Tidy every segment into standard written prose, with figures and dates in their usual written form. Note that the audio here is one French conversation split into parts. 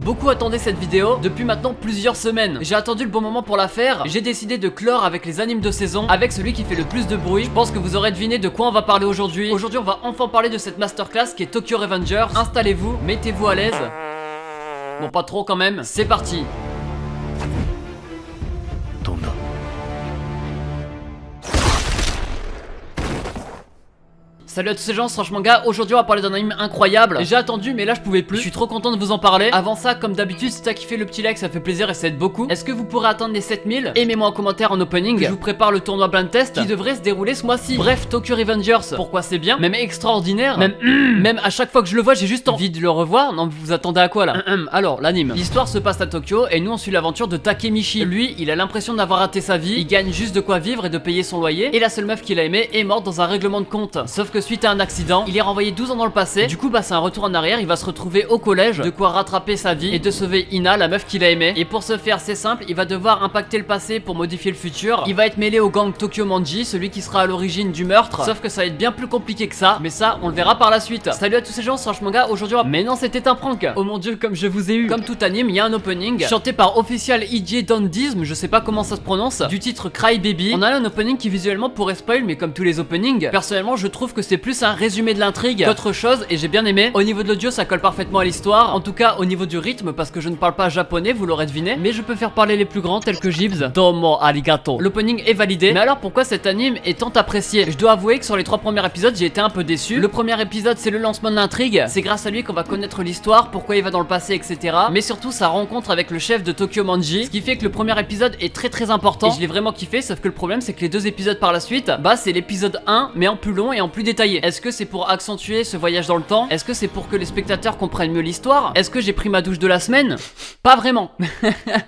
Beaucoup attendaient cette vidéo depuis maintenant plusieurs semaines. J'ai attendu le bon moment pour la faire. J'ai décidé de clore avec les animes de saison, avec celui qui fait le plus de bruit. Je pense que vous aurez deviné de quoi on va parler aujourd'hui. Aujourd'hui on va enfin parler de cette masterclass qui est Tokyo Revengers. Installez-vous, mettez-vous à l'aise. Bon, pas trop quand même, c'est parti. Salut à tous ces gens, c'est Manga. Aujourd'hui on va parler d'un anime incroyable. J'ai attendu mais là je pouvais plus. Je suis trop content de vous en parler. Avant ça, comme d'habitude, si t'as kiffé le petit like, ça fait plaisir et ça aide beaucoup. Est-ce que vous pourrez atteindre les 7000? Aimez-moi en commentaire en opening. Je vous prépare le tournoi blind test qui devrait se dérouler ce mois-ci. Bref, Tokyo Revengers, pourquoi c'est bien, même extraordinaire, même à chaque fois que je le vois, j'ai juste envie de le revoir. Non, vous attendez à quoi là? Alors, l'anime. L'histoire se passe à Tokyo et nous on suit l'aventure de Takemichi. Lui, il a l'impression d'avoir raté sa vie. Il gagne juste de quoi vivre et de payer son loyer. Et la seule meuf qu'il a aimée est morte dans un règlement de compte. Sauf que suite à un accident, il est renvoyé 12 ans dans le passé. Du coup c'est un retour en arrière. Il va se retrouver au collège, de quoi rattraper sa vie et de sauver Ina, la meuf qu'il a aimée. Et pour ce faire, c'est simple, il va devoir impacter le passé pour modifier le futur. Il va être mêlé au gang Tokyo Manji, celui qui sera à l'origine du meurtre. Sauf que ça va être bien plus compliqué que ça, mais ça on le verra par la suite. Salut à tous ces gens, c'est Manga. Aujourd'hui mais non, c'était un prank. Oh mon dieu, comme je vous ai eu. Comme tout anime, il y a un opening chanté par Official Ije Dandism, je sais pas comment ça se prononce, du titre Cry Baby. On a un opening qui visuellement pourrait spoil, mais comme tous les openings, personnellement je trouve que c'est plus un résumé de l'intrigue qu'autre chose et j'ai bien aimé. Au niveau de l'audio, ça colle parfaitement à l'histoire, en tout cas au niveau du rythme, parce que je ne parle pas japonais, vous l'aurez deviné, mais je peux faire parler les plus grands tels que Gibbs. Domo arigato. L'opening est validé. Mais alors pourquoi cet anime est tant apprécié? Je dois avouer que sur les 3 premiers épisodes j'ai été un peu déçu. Le premier épisode c'est le lancement de l'intrigue, c'est grâce à lui qu'on va connaître l'histoire, pourquoi il va dans le passé, etc. Mais surtout sa rencontre avec le chef de Tokyo Manji, ce qui fait que le premier épisode est très important et je l'ai vraiment kiffé. Sauf que le problème c'est que les 2 épisodes par la suite, c'est l'épisode 1 mais en plus long et en plus détaillé. Est-ce que c'est pour accentuer ce voyage dans le temps? Est-ce que c'est pour que les spectateurs comprennent mieux l'histoire? Est-ce que j'ai pris ma douche de la semaine? Pas vraiment.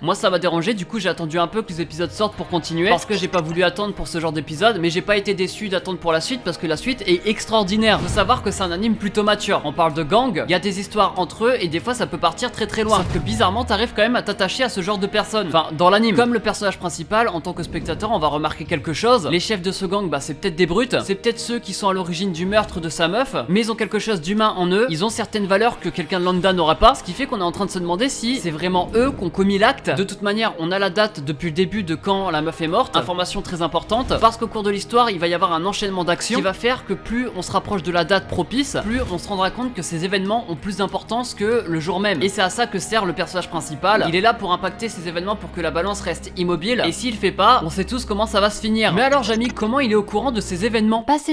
Moi ça m'a dérangé, du coup j'ai attendu un peu que les épisodes sortent pour continuer, parce que j'ai pas voulu attendre pour ce genre d'épisode, mais j'ai pas été déçu d'attendre pour la suite parce que la suite est extraordinaire. Faut savoir que c'est un anime plutôt mature. On parle de gang, il y a des histoires entre eux et des fois ça peut partir très loin. Sauf que bizarrement t'arrives quand même à t'attacher à ce genre de personnes. Enfin dans l'anime. Comme le personnage principal, en tant que spectateur on va remarquer quelque chose. Les chefs de ce gang c'est peut-être des brutes, c'est peut-être ceux qui sont à l'origine du meurtre de sa meuf, mais ils ont quelque chose d'humain en eux, ils ont certaines valeurs que quelqu'un de lambda n'aura pas, ce qui fait qu'on est en train de se demander si c'est vraiment eux qui ont commis l'acte. De toute manière on a la date depuis le début de quand la meuf est morte, information très importante, parce qu'au cours de l'histoire il va y avoir un enchaînement d'actions qui va faire que plus on se rapproche de la date propice, plus on se rendra compte que ces événements ont plus d'importance que le jour même. Et c'est à ça que sert le personnage principal, il est là pour impacter ces événements pour que la balance reste immobile, et s'il fait pas, on sait tous comment ça va se finir. Mais alors Jamie, comment il est au courant de ces événements? C'est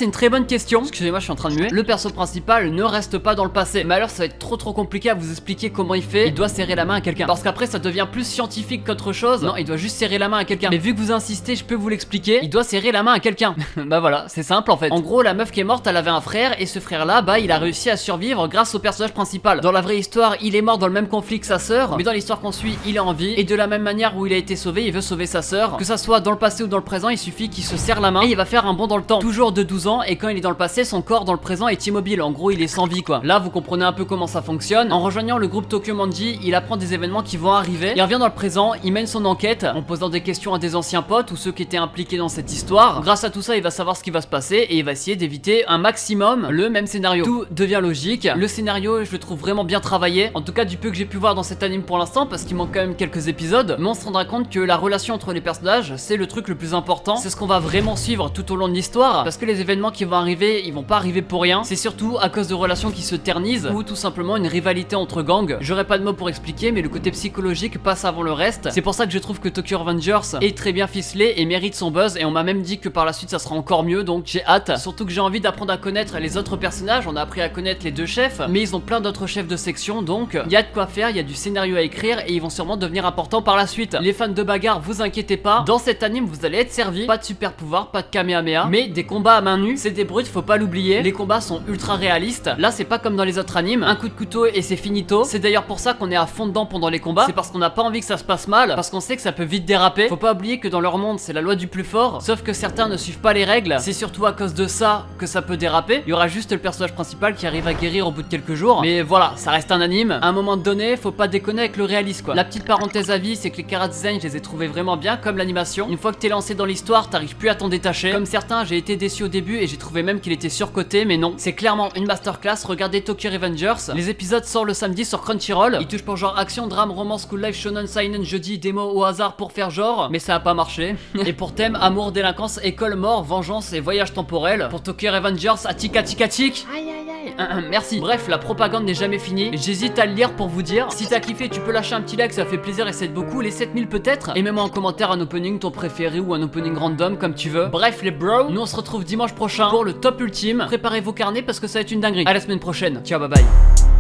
une très bonne question. Excusez-moi, je suis en train de muer. Le perso principal ne reste pas dans le passé, mais alors ça va être trop compliqué à vous expliquer comment il fait. Il doit serrer la main à quelqu'un, parce qu'après ça devient plus scientifique qu'autre chose. Non, il doit juste serrer la main à quelqu'un. Mais vu que vous insistez, je peux vous l'expliquer. Il doit serrer la main à quelqu'un. Voilà, c'est simple en fait. En gros, la meuf qui est morte, elle avait un frère, et ce frère là, il a réussi à survivre grâce au personnage principal. Dans la vraie histoire, il est mort dans le même conflit que sa sœur, mais dans l'histoire qu'on suit, il est en vie, et de la même manière où il a été sauvé, il veut sauver sa sœur. Que ça soit dans le passé ou dans le présent, il suffit qu'il se serre la main et il va faire un bond dans le temps, toujours de 12 ans, et quand il est dans le passé, son corps dans le présent est immobile. En gros, il est sans vie quoi. Là, vous comprenez un peu comment ça fonctionne. En rejoignant le groupe Tokyo Manji, il apprend des événements qui vont arriver. Il revient dans le présent, il mène son enquête en posant des questions à des anciens potes ou ceux qui étaient impliqués dans cette histoire. Grâce à tout ça, il va savoir ce qui va se passer et il va essayer d'éviter un maximum le même scénario. Tout devient logique. Le scénario, je le trouve vraiment bien travaillé. En tout cas, du peu que j'ai pu voir dans cet anime pour l'instant, parce qu'il manque quand même quelques épisodes. Mais on se rendra compte que la relation entre les personnages, c'est le truc le plus important. C'est ce qu'on va vraiment suivre tout au long de l'histoire, parce que les événements qui vont arriver, ils vont pas arriver pour rien. C'est surtout à cause de relations qui se ternisent ou tout simplement une rivalité entre gangs. J'aurais pas de mots pour expliquer, mais le côté psychologique passe avant le reste. C'est pour ça que je trouve que Tokyo Revengers est très bien ficelé et mérite son buzz, et on m'a même dit que par la suite ça sera encore mieux, donc j'ai hâte. Surtout que j'ai envie d'apprendre à connaître les autres personnages. On a appris à connaître les 2 chefs, mais ils ont plein d'autres chefs de section, donc il y a de quoi faire, il y a du scénario à écrire et ils vont sûrement devenir importants par la suite. Les fans de bagarre, vous inquiétez pas, dans cet anime vous allez être servis. Pas de super pouvoir, pas de kamehameha, mais des combats à main nue. C'est des brutes, faut pas l'oublier. Les combats sont ultra réalistes. Là c'est pas comme dans les autres animes, un coup de couteau et c'est finito. C'est d'ailleurs pour ça qu'on est à fond dedans pendant les combats. C'est parce qu'on n'a pas envie que ça se passe mal, parce qu'on sait que ça peut vite déraper. Faut pas oublier que dans leur monde c'est la loi du plus fort, sauf que certains ne suivent pas les règles. C'est surtout à cause de ça que ça peut déraper. Il y aura juste le personnage principal qui arrive à guérir au bout de quelques jours, mais voilà, ça reste un anime. À un moment donné, faut pas déconner avec le réalisme quoi. La petite parenthèse à vie, c'est que les chara design, je les ai trouvés vraiment bien, comme l'animation. Une fois que t'es lancé dans l'histoire, t'arrives plus à t'en détacher. Comme certains, j'ai été déçu au début et j'ai trouvé même qu'il était surcoté, mais non, c'est clairement une masterclass. Regardez Tokyo Revengers, les épisodes sortent le samedi sur Crunchyroll. Il touche pour genre action, drame, romance, school life, shonen, seinen, jeudi, démo au hasard pour faire genre, mais ça a pas marché. Et pour thème, amour, délinquance, école, mort, vengeance et voyage temporel. Pour Tokyo Revengers, atik atik atik. Aïe aïe aïe. Merci. Bref, la propagande n'est jamais finie. J'hésite à le lire pour vous dire. Si t'as kiffé, tu peux lâcher un petit like, ça fait plaisir et ça aide beaucoup. Les 7000 peut-être. Et mets-moi en commentaire un opening ton préféré ou un opening random comme tu veux. Bref les bros, nous on se retrouve dimanche prochain pour le top ultime. Préparez vos carnets parce que ça va être une dinguerie. À la semaine prochaine. Ciao, bye bye.